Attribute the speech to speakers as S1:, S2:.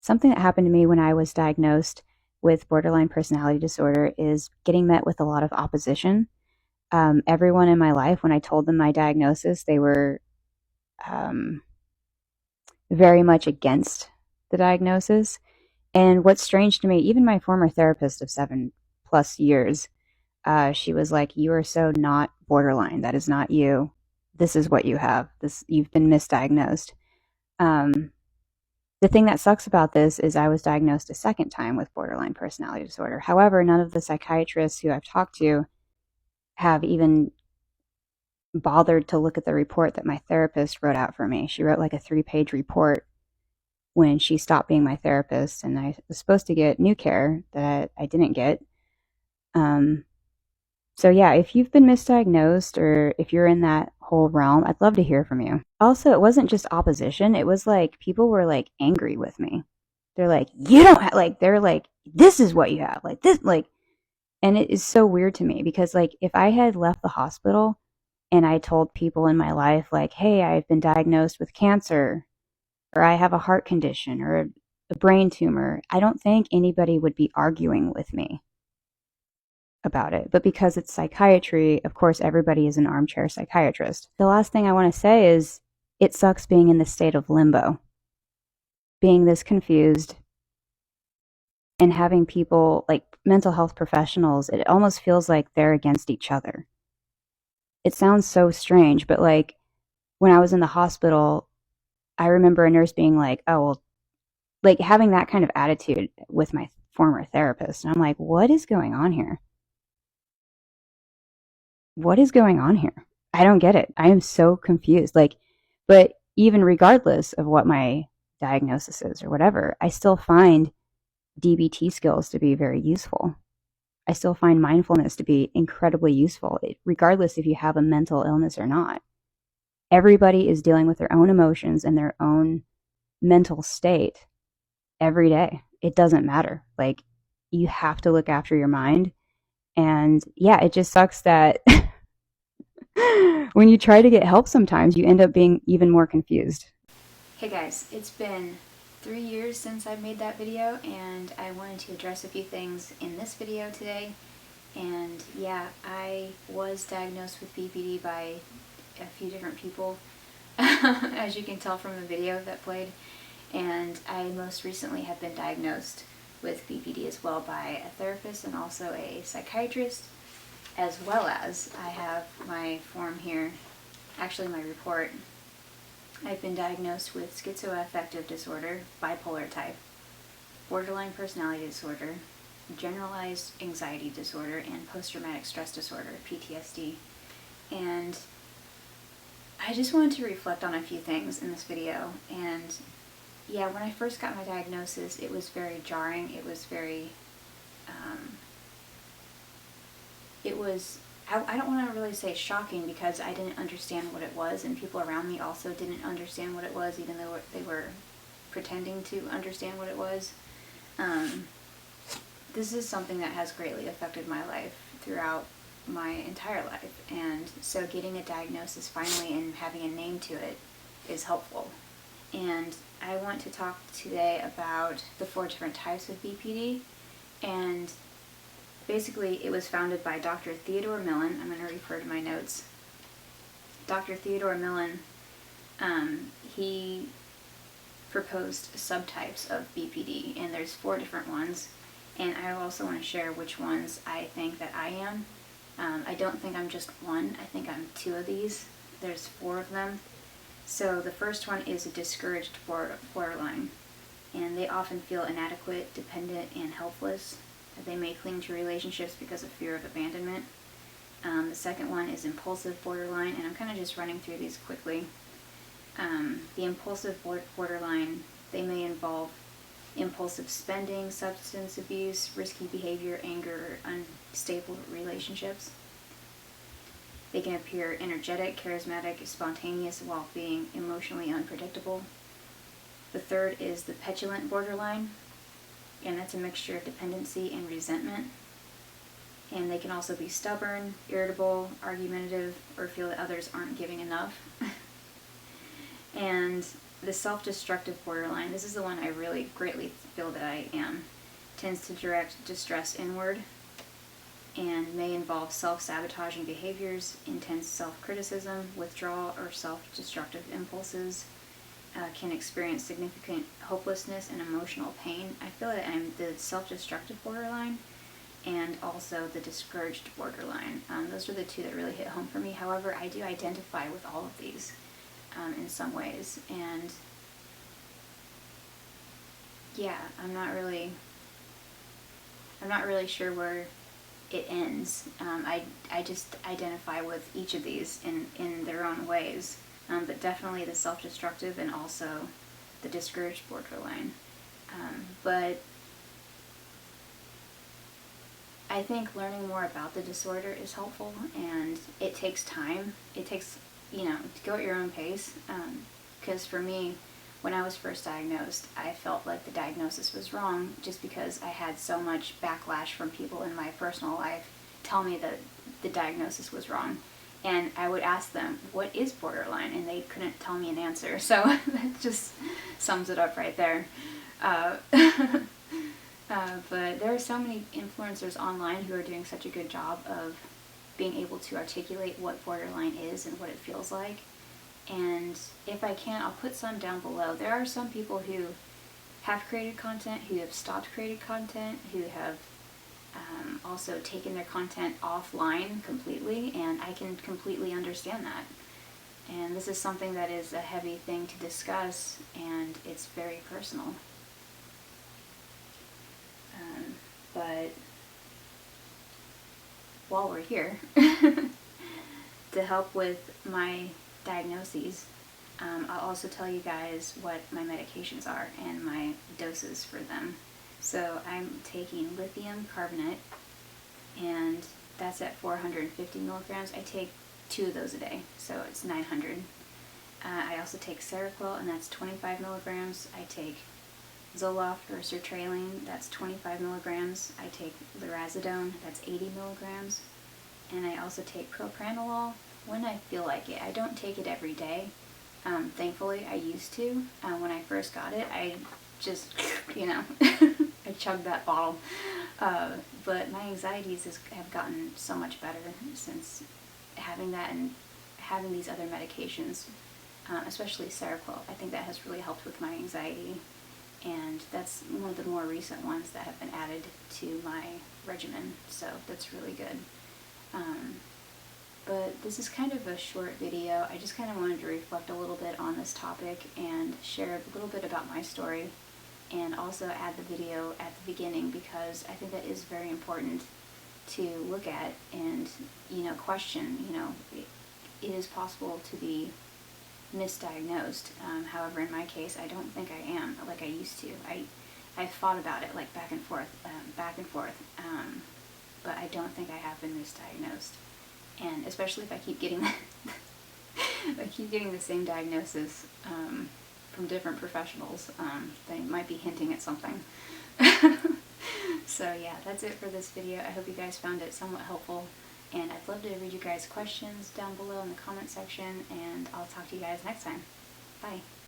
S1: Something that happened to me when I was diagnosed with borderline personality disorder is getting met with a lot of opposition. Everyone in my life, when I told them my diagnosis, they were um, very much against the diagnosis. And what's strange to me, even my former therapist of 7+ years, she was like, "You are so not borderline. That is not you. This is what you have. You've been misdiagnosed." Um, the thing that sucks about this is I was diagnosed a second time with borderline personality disorder. However, none of the psychiatrists who I've talked to have even bothered to look at the report that my therapist wrote out for me. She wrote like a 3-page report when she stopped being my therapist, and I was supposed to get new care that I didn't get. Um, so yeah, if you've been misdiagnosed or if you're in that whole realm, I'd love to hear from you. Also, it wasn't just opposition. It was like people were like angry with me. They're like, "You don't have," like, they're like, "This is what you have." Like this, like, and it is so weird to me because like if I had left the hospital and I told people in my life like, "Hey, I've been diagnosed with cancer," or "I have a heart condition," or a brain tumor, I don't think anybody would be arguing with me about it. But because it's psychiatry, of course, everybody is an armchair psychiatrist. The last thing I want to say is it sucks being in this state of limbo, being this confused, and having people like mental health professionals, it almost feels like they're against each other. It sounds so strange, but like when I was in the hospital, I remember a nurse being like, "Oh, well," like having that kind of attitude with my former therapist. And I'm like, what is going on here? What is going on here? I don't get it. I am so confused. Like, but even regardless of what my diagnosis is or whatever, I still find DBT skills to be very useful. I still find mindfulness to be incredibly useful, regardless if you have a mental illness or not. Everybody is dealing with their own emotions and their own mental state every day. It doesn't matter. Like, you have to look after your mind. And yeah, it just sucks that when you try to get help, sometimes you end up being even more confused.
S2: Hey guys, it's been 3 years since I made that video, and I wanted to address a few things in this video today. And yeah, I was diagnosed with BPD by a few different people, as you can tell from the video that played. And I most recently have been diagnosed with BPD as well by a therapist and also a psychiatrist, as well as I have my form here, actually my report. I've been diagnosed with schizoaffective disorder, bipolar type, borderline personality disorder, generalized anxiety disorder, and post-traumatic stress disorder, PTSD. And I just wanted to reflect on a few things in this video. And yeah, when I first got my diagnosis, it was very jarring. It was very, I don't want to really say shocking because I didn't understand what it was, and people around me also didn't understand what it was, even though they were pretending to understand what it was. This is something that has greatly affected my life throughout my entire life, and so getting a diagnosis finally and having a name to it is helpful. And I want to talk today about the 4 different types of BPD, and basically it was founded by Dr. Theodore Millen. I'm going to refer to my notes. Dr. Theodore Millen, he proposed subtypes of BPD, and there's 4 different ones, and I also want to share which ones I think that I am. I don't think I'm just one. I think I'm 2 of these. There's 4 of them. So the first one is a discouraged borderline, and they often feel inadequate, dependent, and helpless. They may cling to relationships because of fear of abandonment. The second one is impulsive borderline, and I'm kind of just running through these quickly. The impulsive borderline, they may involve impulsive spending, substance abuse, risky behavior, anger, or unstable relationships. They can appear energetic, charismatic, spontaneous, while being emotionally unpredictable. The third is the petulant borderline, and that's a mixture of dependency and resentment. And they can also be stubborn, irritable, argumentative, or feel that others aren't giving enough. And The self-destructive borderline, this is the one I really greatly feel that I am, tends to direct distress inward and may involve self-sabotaging behaviors, intense self-criticism, withdrawal, or self-destructive impulses, can experience significant hopelessness and emotional pain. I feel that I'm the self-destructive borderline and also the discouraged borderline. Those are the two that really hit home for me. However, I do identify with all of these in some ways, and yeah, I'm not really sure where it ends. I just identify with each of these in their own ways, but definitely the self-destructive and also the discouraged borderline. But I think learning more about the disorder is helpful, and it takes time. It takes, to go at your own pace, because for me, when I was first diagnosed, I felt like the diagnosis was wrong just because I had so much backlash from people in my personal life tell me that the diagnosis was wrong. And I would ask them, what is borderline? And they couldn't tell me an answer. So that just sums it up right there. But there are so many influencers online who are doing such a good job of being able to articulate what borderline is and what it feels like. And if I can, I'll put some down below. There are some people who have created content, who have stopped creating content, who have also taken their content offline completely, and I can completely understand that. And this is something that is a heavy thing to discuss, and it's very personal. But while we're here, to help with my diagnoses, I'll also tell you guys what my medications are and my doses for them. So I'm taking lithium carbonate, and that's at 450 milligrams. I take 2 of those a day, so it's 900. I also take Seroquel, and that's 25 milligrams. I take Zoloft or sertraline, that's 25 milligrams. I take Lorazepam, that's 80 milligrams. And I also take propranolol when I feel like it. I don't take it every day. Thankfully, I used to. When I first got it, I just, I chugged that bottle. But my anxieties have gotten so much better since having that and having these other medications, especially Seroquel. I think that has really helped with my anxiety, and that's one of the more recent ones that have been added to my regimen, so that's really good. But this is kind of a short video. I just kind of wanted to reflect a little bit on this topic and share a little bit about my story, and also add the video at the beginning because I think that is very important to look at and, question. It is possible to be misdiagnosed. However, in my case, I don't think I am like I used to. I've thought about it like back and forth, but I don't think I have been misdiagnosed. And especially if I keep getting the same diagnosis from different professionals, they might be hinting at something. So yeah, that's it for this video. I hope you guys found it somewhat helpful, and I'd love to read you guys' questions down below in the comment section, and I'll talk to you guys next time. Bye.